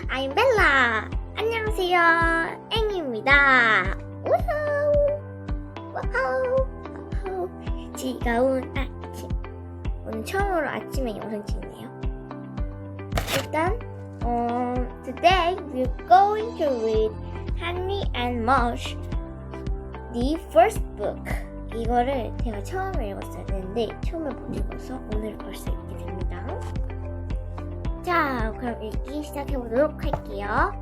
I'm Bella. 안녕하세요, 앵입니다. 와우. 즐거운 아침. 오늘 처음으로 아침에 영상 찍네요. 일단, today we're going to read Henry and Mudge the first book. 이거를 제가 처음에 읽었어야 되는데 처음에 못 읽어서 오늘 벌써 읽게 됩니다. 자, 그럼 읽기 시작해보도록 할게요.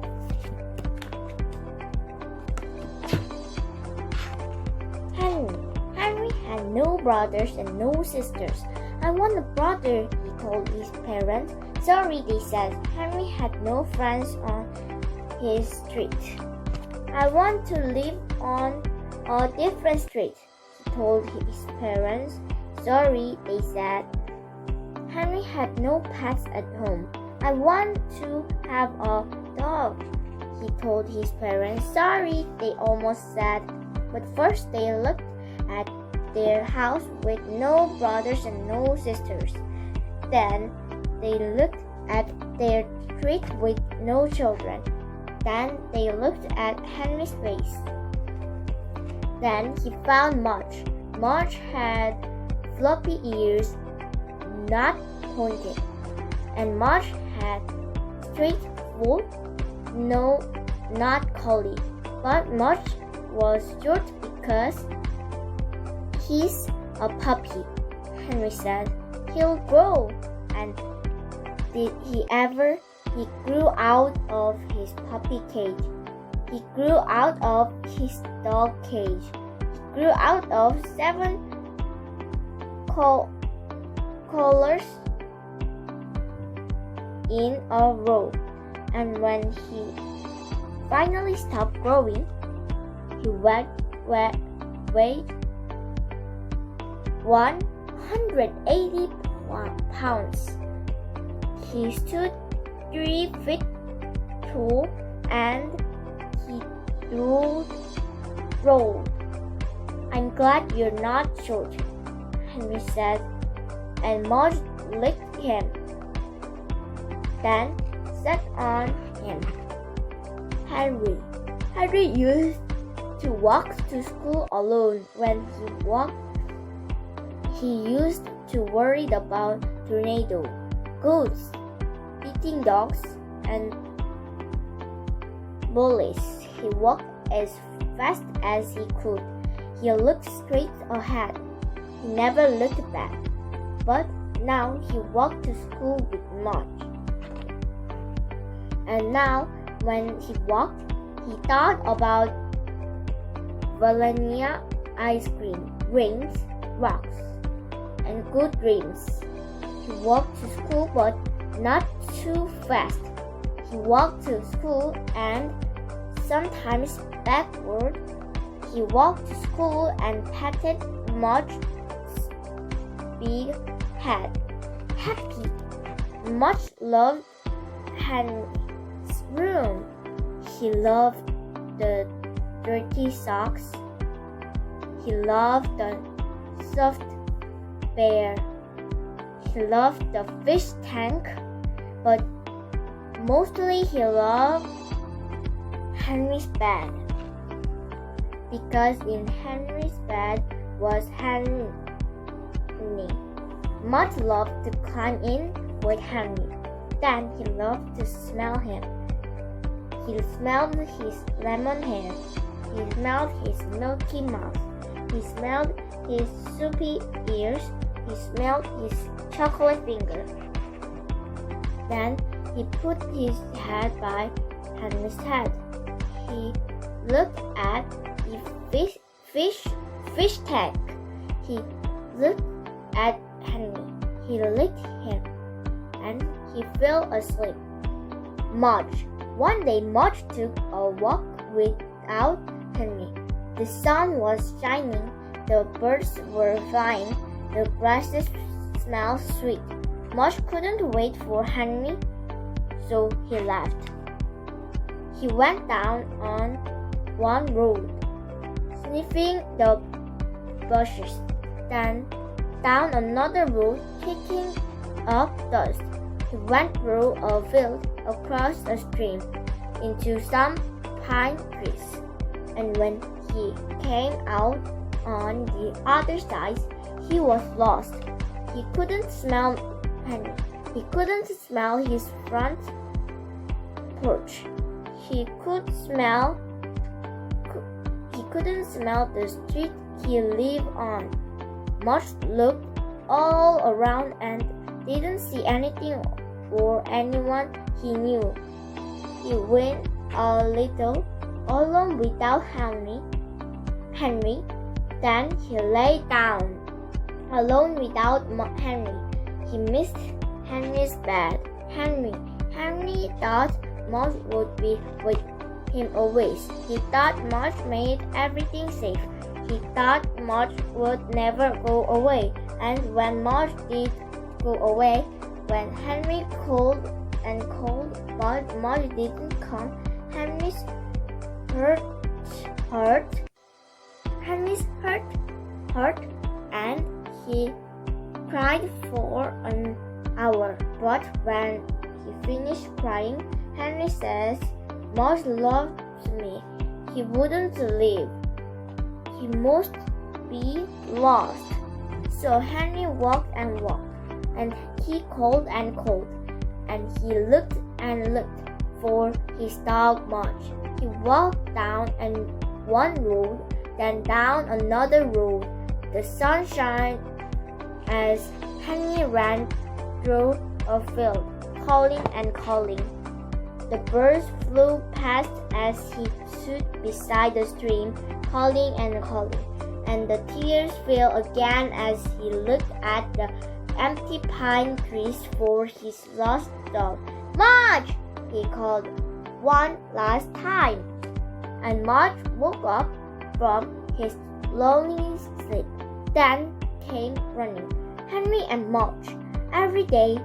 Henry had no brothers and no sisters. I want a brother, he told his parents. Sorry, they said. Henry had no friends on his street. I want to live on a different street, he told his parents. Sorry, they said. Henry had no pets at home. I want to have a dog, he told his parents. Sorry, they almost said. But first they looked at their house with no brothers and no sisters. Then they looked at their street with no children. Then they looked at Henry's face. Then he found Mudge. Mudge had floppy ears, not pointed, and Mudge had straight wool, no, not curly. But Mudge was short because he's a puppy, Henry said. He'll grow. And did he ever? He grew out of his puppy cage. He grew out of his dog cage. He grew out of 7 collars in a row. And when he finally stopped growing, he weighed 180 pounds. He stood 3 feet tall and he rolled. I'm glad you're not short, Henry said, and Mudge licked him, then sat on him. Henry used to walk to school alone. When he walked, he used to worry about tornadoes, ghosts, eating dogs, and bullies. He walked as fast as he could. He looked straight ahead. He never looked back. But now he walked to school with Mudge. And now, when he walked, he thought about vanilla ice cream, rings, rocks, and good dreams. He walked to school, but not too fast. He walked to school and sometimes backward. He walked to school and patted Mudge's big head. Happy. Mudge loved Henry's room. He loved the dirty socks. He loved the soft bear. He loved the fish tank, but mostly he loved Henry's bed, because in Henry's bed was Henry. Mudge loved to climb in with Henry. Then he loved to smell him. He smelled his lemon hair. He smelled his milky mouth. He smelled his soupy ears. He smelled his chocolate finger. Then he put his head by Henry's head. He looked at the fish tank. He looked at Henry. He licked him, and he fell asleep. Mudge. One day Mudge took a walk without Henry. The sun was shining. The birds were flying. The grasses smelled sweet. Mudge couldn't wait for Henry, so he left. He went down on one road, sniffing the bushes, then down another road, kicking up dust. He went through a field, across a stream, into some pine trees. And when he came out on the other side, he was lost. He couldn't smell Henry. He couldn't smell his front porch. He couldn't smell the street he lived on. Mudge looked all around and didn't see anything or anyone he knew. He went a little alone without Henry. Then he lay down alone without Henry. He missed Henry's bed. Henry thought Mudge would be with him always. He thought Mudge made everything safe. He thought Mudge would never go away. And when Mudge did go away, when Henry called and called, but Mudge didn't come, Henry's hurt, and he cried for an hour. But when he finished crying, Henry says, Mudge loves me. He wouldn't leave. He must be lost. So Henry walked and walked, and he called and called, and he looked and looked for his dog Mudge. He walked down one road, then down another road. The sun shined as Henry ran through a field, calling and calling. The birds flew past as he stood beside the stream, calling and calling. And the tears fell again as he looked at the empty pine trees for his lost dog. Mudge! He called one last time. And Mudge woke up from his lonely sleep. Then came running. Henry and Mudge. Every day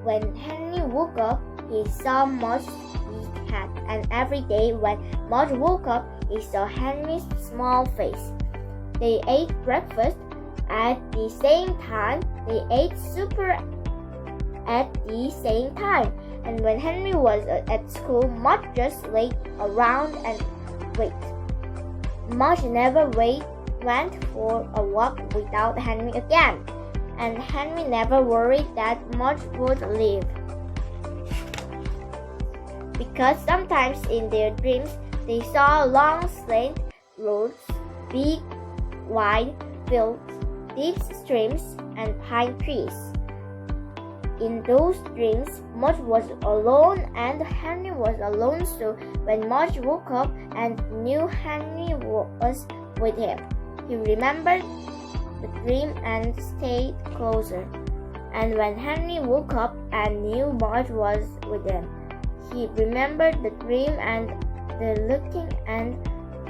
when Henry woke up, he saw Mudge's big hat. And every day when Mudge woke up, he saw Henry's small face. They ate breakfast at the same time. They ate supper at the same time. And when Henry was at school, Mudge just lay around and waited. Mudge never went for a walk without Henry again. And Henry never worried that Mudge would leave. Because sometimes in their dreams, they saw long slant roads, big wide fields, deep streams, and pine trees. In those dreams, Mudge was alone and Henry was alone, so when Mudge woke up and knew Henry was with him, he remembered the dream and stayed closer. And when Henry woke up and knew Mudge was with him, he remembered the dream and the looking and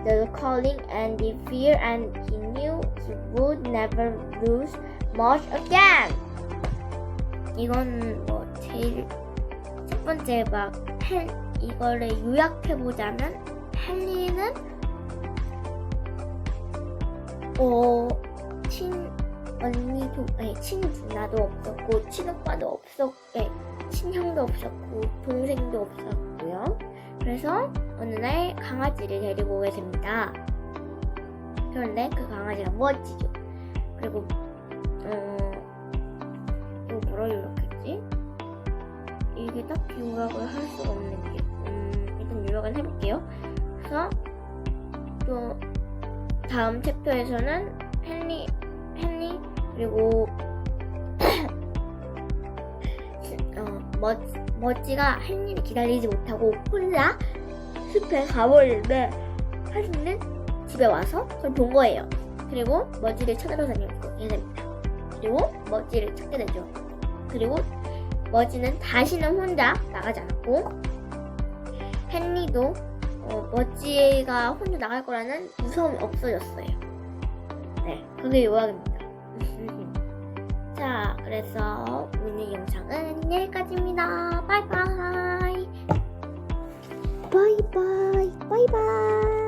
the calling and the fear, and he knew he would never lose Mudge again. 이건 뭐 제일 첫 번째 이거를 요약해 보자면 헨리는 친누나도 없었고 친오빠도 친형도 없었고 동생도 없었고요. 그래서 어느 날 강아지를 데리고 오게 됩니다. 그런데 그 강아지가 멋지죠. 그리고 뭐라 요약했지? 이게 딱히 요약을 할 수가 없는 게 일단 요약은 해볼게요. 그래서 또 다음 챕터에서는 헨리 그리고 머지가 헨리를 기다리지 못하고 혼자 숲에 가버리는데 헨리는 집에 와서 그걸 본 거예요. 그리고 머지를 찾아다니게 됩니다. 그리고 머지를 찾게 되죠. 그리고 머지는 다시는 혼자 나가지 않았고 헨리도 머지가 혼자 나갈 거라는 무서움이 없어졌어요. 네, 그게 요약입니다. 자, 그래서 오늘 영상은 여기까지입니다. 바이바이. 바이바이. 바이바이.